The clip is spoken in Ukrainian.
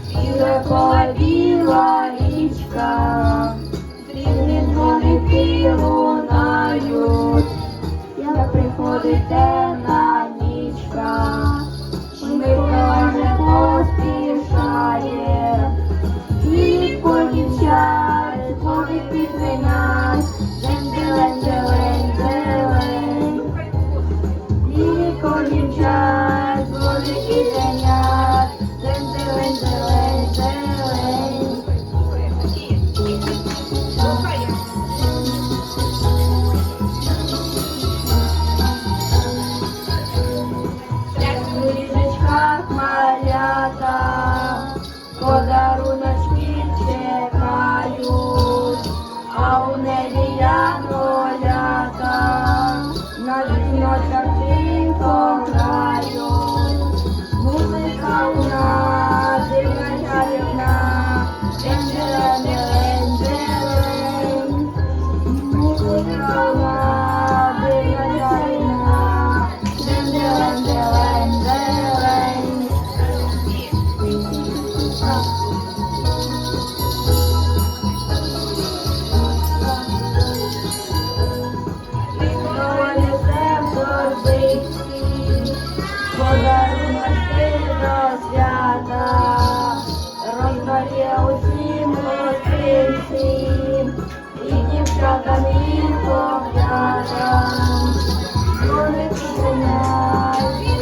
Біла біла річка, срібні дзвоники лунають, як приходить темна нічка, Микола не поспішає, тільки дівчат ходить під нас, зелень, зелень, зелень, тільки дівчат ходить під нас, зелень, зелень, зелень. У річечках малята подаруночки чекають, а у небі янголята на віночках тихо грають. Музика у нас дивна чарівна, дзень-дзелень, дзелень. Музика у нас дивна чарівна, дзень-дзелень, дзелень, дзелень. Подаруночки до свята, роздає усім гостинці, і дівчатам, і хлоп'ятам, вони підняють.